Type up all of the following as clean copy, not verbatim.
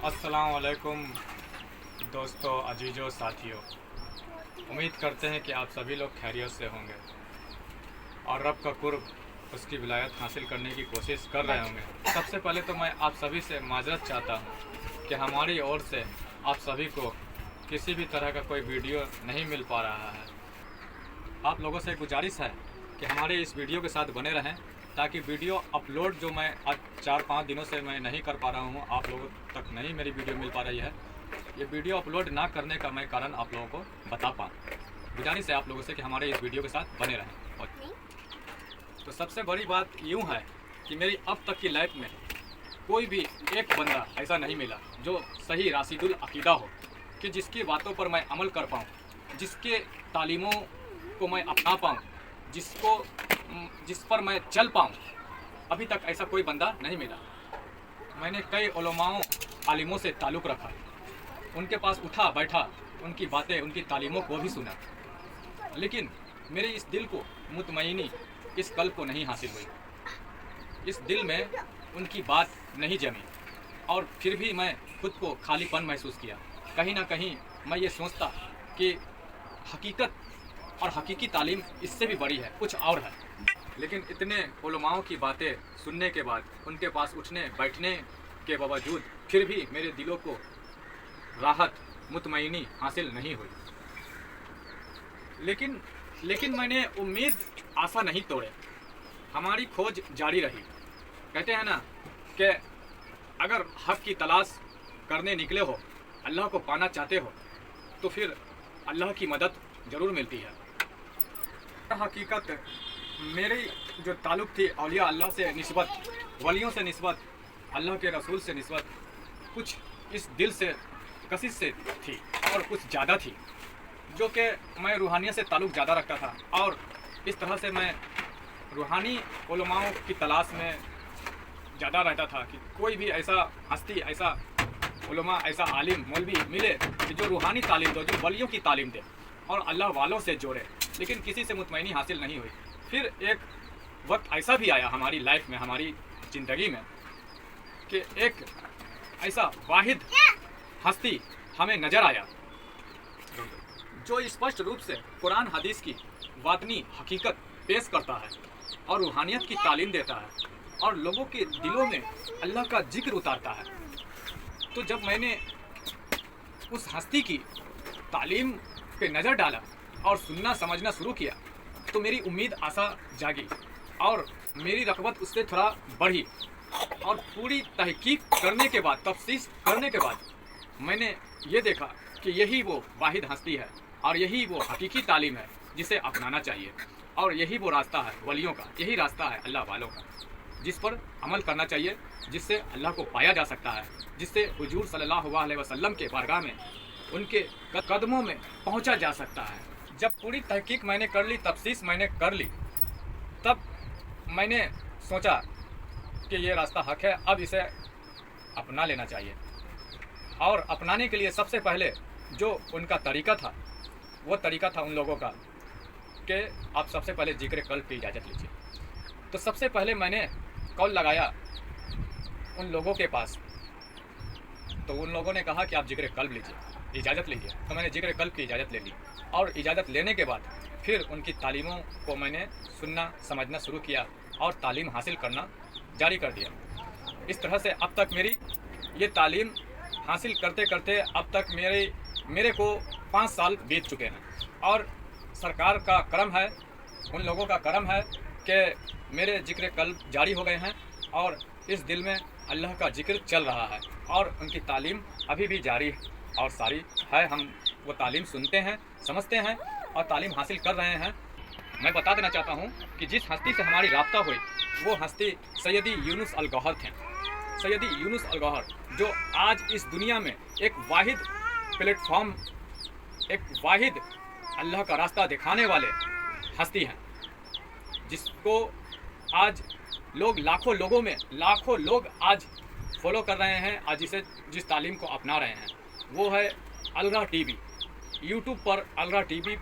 अस्सलाम वालेकुम दोस्तों, अजीज़ों, साथियों। उम्मीद करते हैं कि आप सभी लोग खैरियत से होंगे और रब का कुर्ब, उसकी विलायत हासिल करने की कोशिश कर रहे होंगे। सबसे पहले तो मैं आप सभी से माजरत चाहता हूँ कि हमारी ओर से आप सभी को किसी भी तरह का कोई वीडियो नहीं मिल पा रहा है। आप लोगों से गुजारिश है कि हमारे इस वीडियो के साथ बने रहें, ताकि वीडियो अपलोड जो मैं आज 4-5 दिनों से मैं नहीं कर पा रहा हूँ, आप लोगों तक नहीं मेरी वीडियो मिल पा रही है। ये वीडियो अपलोड ना करने का मैं कारण आप लोगों को बता पाऊँ। गुजारिश है आप लोगों से कि हमारे इस वीडियो के साथ बने रहें। तो सबसे बड़ी बात यूँ है कि मेरी अब तक की लाइफ में कोई भी एक बंदा ऐसा नहीं मिला जो सही राशिदुल अकीदा हो, कि जिसकी बातों पर मैं अमल कर पाऊँ, जिसके तालीमों को मैं अपना पाऊँ, जिस पर मैं चल पाऊँ। अभी तक ऐसा कोई बंदा नहीं मिला। मैंने कई उलमाओं, आलिमों से ताल्लुक़ रखा, उनके पास उठा बैठा, उनकी बातें, उनकी तालीमों को भी सुना, लेकिन मेरे इस दिल को मुतमईनी, इस कल्ब को नहीं हासिल हुई। इस दिल में उनकी बात नहीं जमी और फिर भी मैं खुद को खालीपन महसूस किया। कहीं ना कहीं मैं ये सोचता कि हकीकत और हकीकी तालीम इससे भी बड़ी है, कुछ और है। लेकिन इतने उलमाओं की बातें सुनने के बाद, उनके पास उठने बैठने के बावजूद फिर भी मेरे दिलों को राहत, मुतमईनी हासिल नहीं हुई। लेकिन मैंने उम्मीद, आशा नहीं तोड़े। हमारी खोज जारी रही। कहते हैं ना कि अगर हक की तलाश करने निकले हो, अल्लाह को पाना चाहते हो, तो फिर अल्लाह की मदद ज़रूर मिलती है। हकीकत मेरी जो ताल्लुक़ थी औलिया अल्लाह से निस्बत, वलियों से निस्बत, अल्लाह के रसूल से निस्बत, कुछ इस दिल से, कशिश से थी और कुछ ज़्यादा थी, जो कि मैं रूहानियत से ताल्लुक़ ज़्यादा रखता था। और इस तरह से मैं रूहानी उलमाओं की तलाश में ज़्यादा रहता था कि कोई भी ऐसा हस्ती, ऐसा उलमा, ऐसा आलिम, मौलवी मिले कि जो रूहानी तालीम दो, जो वलियों की तालीम दे और अल्लाह वालों से जोड़े। लेकिन किसी से मुतमईनी हासिल नहीं हुई। फिर एक वक्त ऐसा भी आया हमारी लाइफ में, हमारी ज़िंदगी में, कि एक ऐसा वाहिद हस्ती हमें नज़र आया जो स्पष्ट रूप से कुरान हदीस की वातनी हकीकत पेश करता है और रूहानियत की तालीम देता है और लोगों के दिलों में अल्लाह का जिक्र उतारता है। तो जब मैंने उस हस्ती की तालीम पे नज़र डाला और सुनना समझना शुरू किया, तो मेरी उम्मीद, आशा जागी और मेरी रग़बत उससे थोड़ा बढ़ी। और पूरी तहकीक करने के बाद, तफ्सीस करने के बाद, मैंने ये देखा कि यही वो वाहिद हस्ती है और यही वो हकीकी तालीम है जिसे अपनाना चाहिए। और यही वो रास्ता है वलियों का, यही रास्ता है अल्लाह वालों का, जिस पर अमल करना चाहिए, जिससे अल्लाह को पाया जा सकता है, जिससे हुजूर सल्लल्लाहु अलैहि वसल्लम के बारगाह में, उनके कदमों में पहुंचा जा सकता है। जब पूरी तहकीक मैंने कर ली, तफ्सीस मैंने कर ली, तब मैंने सोचा कि ये रास्ता हक है, अब इसे अपना लेना चाहिए। और अपनाने के लिए सबसे पहले जो उनका तरीका था, वो तरीका था उन लोगों का कि आप सबसे पहले जिक्र कल्ब की इजाज़त लीजिए। तो सबसे पहले मैंने कॉल लगाया उन लोगों के पास, तो उन लोगों ने कहा कि आप जिक्र कल्ब लीजिए, इजाज़त लीजिए। तो मैंने जिक्र कल्ब की इजाज़त ले ली और इजाज़त लेने के बाद फिर उनकी तालीमों को मैंने सुनना समझना शुरू किया और तालीम हासिल करना जारी कर दिया। इस तरह से अब तक मेरी ये तालीम हासिल करते करते अब तक मेरे को 5 साल बीत चुके हैं। और सरकार का करम है, उन लोगों का करम है कि मेरे जिक्र कल्ब जारी हो गए हैं और इस दिल में अल्लाह का जिक्र चल रहा है और उनकी तालीम अभी भी जारी और सारी है। हम वो तालीम सुनते हैं, समझते हैं और तालीम हासिल कर रहे हैं। मैं बता देना चाहता हूँ कि जिस हस्ती से हमारी राब्ता हुई, वो हस्ती सैयदी यूनुस अल गौहर थे। सैयदी यूनुस अल गौहर, जो आज इस दुनिया में एक वाहिद प्लेटफॉर्म, एक वाहिद अल्लाह का रास्ता दिखाने वाले हस्ती हैं, जिसको आज लोग, लाखों लोग आज फॉलो कर रहे हैं, आज जिस तालीम को अपना रहे हैं, वो है अलरा टीवी। यूट्यूब पर अलरा टीवी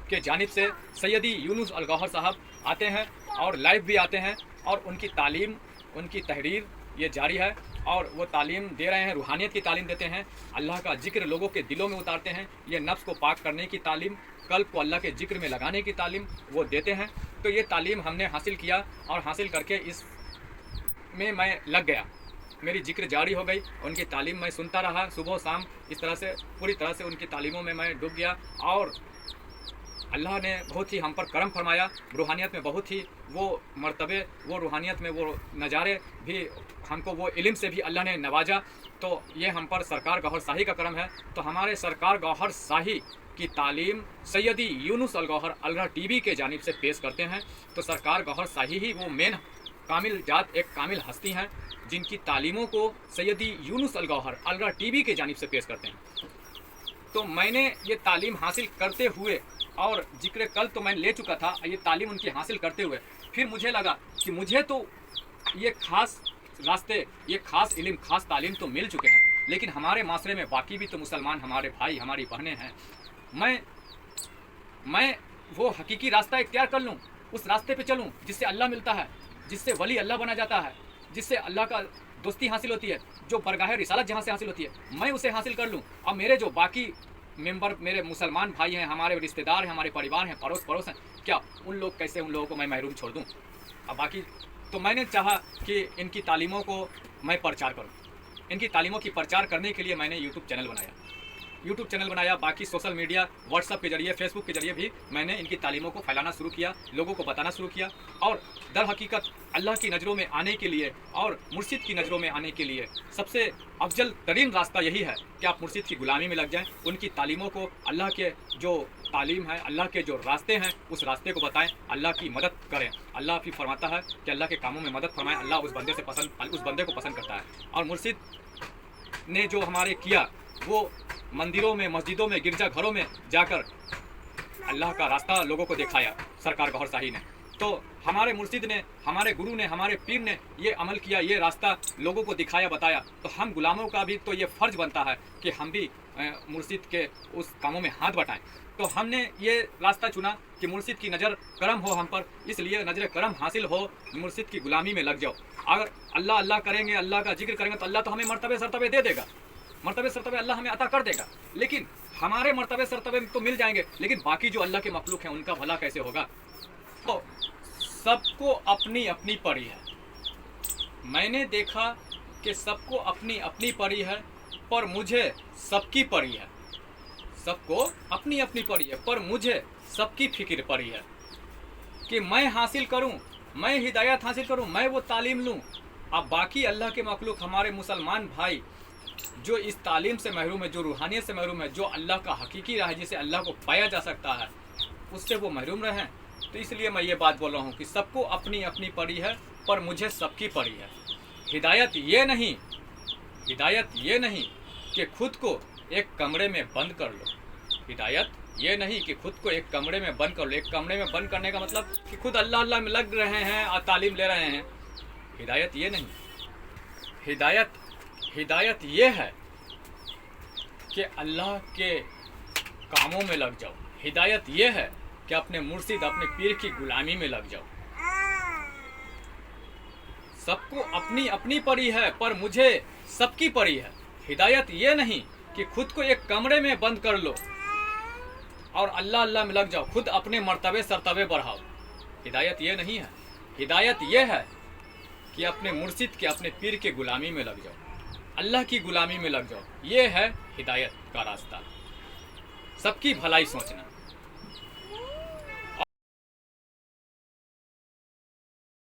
के जानिब से सैयदी यूनुस अल गौहर साहब आते हैं और लाइव भी आते हैं और उनकी तालीम, उनकी तहरीर, ये जारी है और वो तालीम दे रहे हैं, रूहानियत की तालीम देते हैं, अल्लाह का जिक्र लोगों के दिलों में उतारते हैं, ये नफ्स को पाक करने की तालीम, कल्ब को अल्लाह के जिक्र में लगाने की तालीम वो देते हैं। तो ये तालीम हमने हासिल किया और हासिल करके इस में मैं लग गया, मेरी जिक्र जारी हो गई, उनकी तालीम मैं सुनता रहा सुबह शाम, इस तरह से पूरी तरह से उनकी तालीमों में मैं डूब गया। और अल्लाह ने बहुत ही हम पर करम फरमाया, रूहानियत में बहुत ही वो मर्तबे, वो रूहानियत में वो नज़ारे भी हमको, वो इल्म से भी अल्लाह ने नवाजा। तो ये हम पर सरकार गौहर शाही का करम है। तो हमारे सरकार गौहर शाही की तालीम सैयदी यूनुस अल गौहर अलरा टीवी के जानिब से पेश करते हैं। तो सरकार गौहर शाही ही वो मेन कामिल जात, एक कामिल हस्ती हैं जिनकी तालीमों को सैयदी यूनुस अल गौहर अलरा टीवी के जानिब से पेश करते हैं। तो मैंने ये तालीम हासिल करते हुए, और जिक्र कल तो मैं ले चुका था, ये तालीम उनकी हासिल करते हुए फिर मुझे लगा कि मुझे तो ये खास रास्ते, ये खास इल्म, खास तालीम तो मिल चुके हैं, लेकिन हमारे माशरे में बाकी भी तो मुसलमान हमारे भाई, हमारी बहनें हैं। मैं वो हकीकी रास्ता इख्तियार कर लूँ, उस रास्ते पे चलूँ जिससे अल्लाह मिलता है, जिससे वली अल्लाह बना जाता है, जिससे अल्लाह का दोस्ती हासिल होती है, जो बरगाह रिसालत जहाँ से हासिल होती है, मैं उसे हासिल कर लूँ। और मेरे जो बाकी मेंबर, मेरे मुसलमान भाई हैं, हमारे रिश्तेदार हैं, हमारे परिवार हैं, पड़ोस हैं, क्या उन लोग कैसे, उन लोगों को मैं महरूम छोड़ दूँ? अब बाकी तो मैंने चाहा कि इनकी तालीमों को मैं प्रचार करूँ। इनकी तालीमों की प्रचार करने के लिए मैंने यूट्यूब चैनल बनाया, बाकी सोशल मीडिया, व्हाट्सएप के जरिए, फेसबुक के जरिए भी मैंने इनकी तालीमों को फैलाना शुरू किया, लोगों को बताना शुरू किया। और दर हकीकत अल्लाह की नज़रों में आने के लिए और मुर्शिद की नज़रों में आने के लिए सबसे अफजल तरीन रास्ता यही है कि आप मुर्शिद की गुलामी में लग जाएं, उनकी तालीमों को, अल्लाह के जो तालीम है, अल्लाह के जो रास्ते हैं, उस रास्ते को बताएं, अल्लाह की मदद करें। अल्लाह भी फरमाता है कि अल्लाह के कामों में मदद फरमाएं, अल्लाह उस बंदे को पसंद करता है। और मुर्शिद ने जो हमारे किया, वो मंदिरों में, मस्जिदों में, गिरजा घरों में जाकर अल्लाह का रास्ता लोगों को दिखाया सरकार गौहर शाही ने। तो हमारे मुर्शिद ने, हमारे गुरु ने, हमारे पीर ने ये अमल किया, ये रास्ता लोगों को दिखाया, बताया। तो हम गुलामों का भी तो ये फ़र्ज बनता है कि हम भी मुर्शिद के उस कामों में हाथ बटाएं। तो हमने ये रास्ता चुना कि मुर्शिद की नज़र करम हो हम पर, इसलिए नज़र करम हासिल हो, मुर्शिद की गुलामी में लग जाओ। अगर अल्लाह अल्लाह करेंगे, अल्लाह का जिक्र करेंगे, तो अल्लाह तो हमें मर्तबे सरतबे दे देगा, मर्तबे सरतबे अल्लाह हमें अता कर देगा। लेकिन हमारे मर्तबे सरतबे तो मिल जाएंगे, लेकिन बाकी जो अल्लाह के मखलूक हैं उनका भला कैसे होगा? तो सबको अपनी अपनी परी है। मैंने देखा कि सबको अपनी अपनी परी है, पर मुझे सबकी परी है। सबको अपनी अपनी परी है, पर मुझे सबकी फिक्र परी है कि मैं हासिल करूं, मैं हिदायत हासिल करूं, मैं वो तालीम लूं। अब बाकी अल्लाह के मखलूक, हमारे मुसलमान भाई जो इस तालीम से महरूम है, जो रूहानियत से महरूम है, जो अल्लाह का हकीकी राह है, जिसे अल्लाह को पाया जा सकता है, उससे वो महरूम रहे। तो इसलिए मैं ये बात बोल रहा हूँ कि सबको अपनी अपनी परी है, पर मुझे सबकी परी है। हिदायत ये नहीं कि खुद को एक कमरे में बंद कर लो। हिदायत ये नहीं कि खुद को एक कमरे में बंद कर लो। एक कमरे में बंद करने का मतलब कि खुद अल्लाह अल्लाह में लग रहे हैं और तालीम ले रहे हैं। हिदायत ये नहीं। हिदायत ये है कि अल्लाह के कामों में लग जाओ। हिदायत ये है कि अपने मुर्शिद, अपने पीर की गुलामी में लग जाओ। सबको अपनी अपनी परी है, पर मुझे सबकी परी है। हिदायत ये नहीं कि खुद को एक कमरे में बंद कर लो और अल्लाह अल्लाह में लग जाओ, खुद अपने मर्तबे सरतबे बढ़ाओ। हिदायत ये नहीं है। हिदायत ये है कि अपने मुर्शिद के, अपने पीर के गुलामी में लग जाओ, अल्लाह की गुलामी में लग जाओ। ये है हिदायत का रास्ता। सबकी भलाई सोचना।